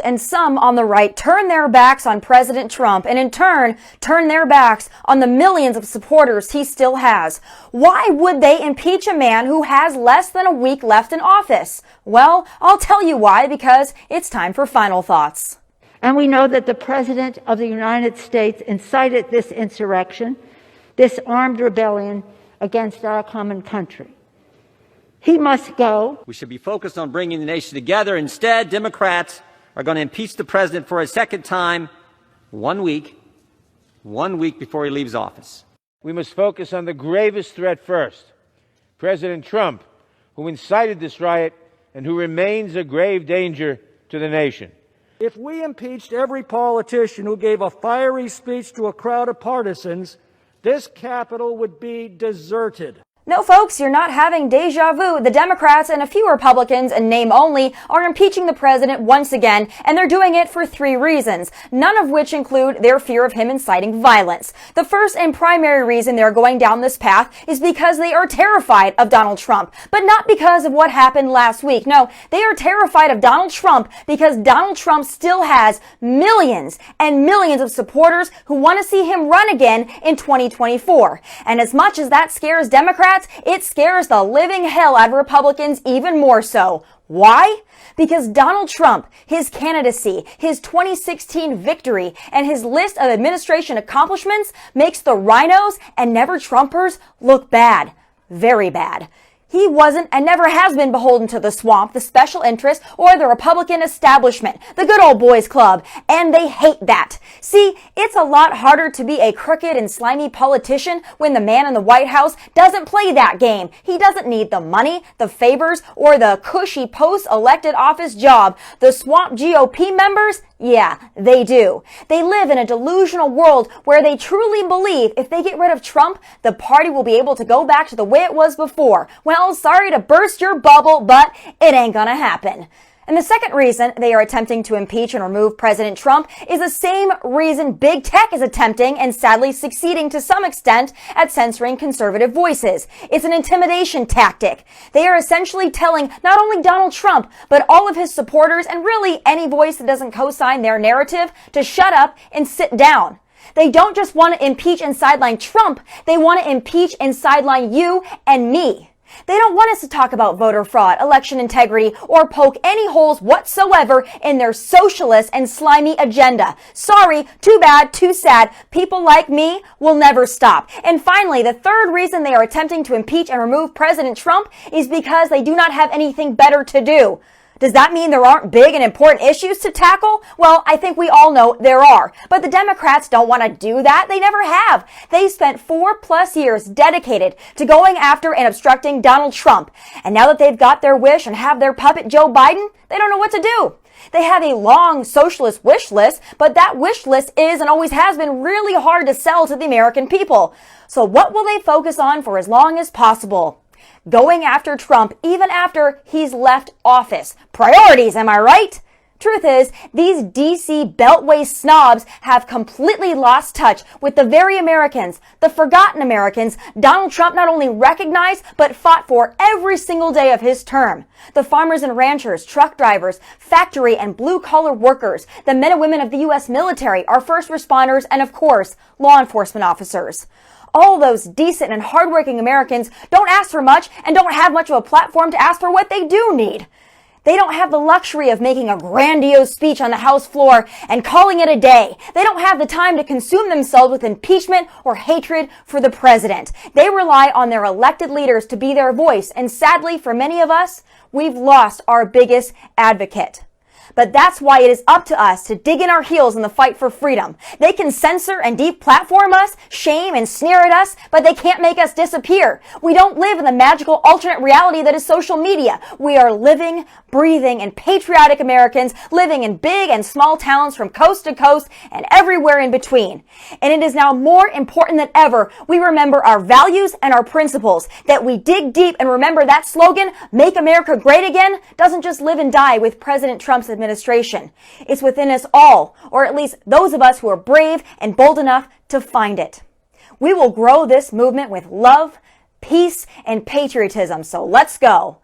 and some on the right turn their backs on President Trump and in turn turn their backs on the millions of supporters he still has. Why would they impeach a man who has less than a week left in office? Well, I'll tell you why, because it's time for final thoughts. And we know that the President of the United States incited this insurrection, this armed rebellion against our common country. He must go. We should be focused on bringing the nation together. Instead, Democrats are going to impeach the president for a second time 1 week before he leaves office. We must focus on the gravest threat first. President Trump, who incited this riot and who remains a grave danger to the nation. If we impeached every politician who gave a fiery speech to a crowd of partisans, this Capitol would be deserted. No, folks, you're not having deja vu. The Democrats and a few Republicans, in name only, are impeaching the president once again, and they're doing it for 3 reasons, none of which include their fear of him inciting violence. The first and primary reason they're going down this path is because they are terrified of Donald Trump, but not because of what happened last week. No, they are terrified of Donald Trump because Donald Trump still has millions and millions of supporters who want to see him run again in 2024. And as much as that scares Democrats, it scares the living hell out of Republicans even more so. Why? Because Donald Trump, his candidacy, his 2016 victory, and his list of administration accomplishments makes the rhinos and never-Trumpers look bad. Very bad. He wasn't and never has been beholden to the swamp, the special interests, or the Republican establishment, the good old boys club, and they hate that. See, it's a lot harder to be a crooked and slimy politician when the man in the White House doesn't play that game. He doesn't need the money, the favors, or the cushy post-elected office job. The swamp GOP members, yeah, they do. They live in a delusional world where they truly believe if they get rid of Trump, the party will be able to go back to the way it was before. Well, sorry to burst your bubble, but it ain't gonna happen. And the second reason they are attempting to impeach and remove President Trump is the same reason big tech is attempting and sadly succeeding to some extent at censoring conservative voices. It's an intimidation tactic. They are essentially telling not only Donald Trump, but all of his supporters and really any voice that doesn't co-sign their narrative to shut up and sit down. They don't just want to impeach and sideline Trump, they want to impeach and sideline you and me. They don't want us to talk about voter fraud, election integrity, or poke any holes whatsoever in their socialist and slimy agenda. Sorry, too bad, too sad. People like me will never stop. And finally, the third reason they are attempting to impeach and remove President Trump is because they do not have anything better to do. Does that mean there aren't big and important issues to tackle? Well, I think we all know there are. But the Democrats don't want to do that. They never have. They spent 4+ years dedicated to going after and obstructing Donald Trump. And now that they've got their wish and have their puppet Joe Biden, they don't know what to do. They have a long socialist wish list, but that wish list is and always has been really hard to sell to the American people. So what will they focus on for as long as possible? Going after Trump even after he's left office. Priorities, am I right? Truth is, these DC Beltway snobs have completely lost touch with the very Americans, the forgotten Americans, Donald Trump not only recognized, but fought for every single day of his term. The farmers and ranchers, truck drivers, factory and blue-collar workers, the men and women of the U.S. military, our first responders, and of course, law enforcement officers. All those decent and hardworking Americans don't ask for much and don't have much of a platform to ask for what they do need. They don't have the luxury of making a grandiose speech on the House floor and calling it a day. They don't have the time to consume themselves with impeachment or hatred for the president. They rely on their elected leaders to be their voice, and sadly for many of us, we've lost our biggest advocate. But that's why it is up to us to dig in our heels in the fight for freedom. They can censor and deplatform us, shame and sneer at us, but they can't make us disappear. We don't live in the magical alternate reality that is social media. We are living, breathing, and patriotic Americans living in big and small towns from coast to coast and everywhere in between. And it is now more important than ever we remember our values and our principles, that we dig deep and remember that slogan, "Make America Great Again," doesn't just live and die with President Trump's administration. It's within us all, or at least those of us who are brave and bold enough to find it. We will grow this movement with love, peace, and patriotism, so let's go.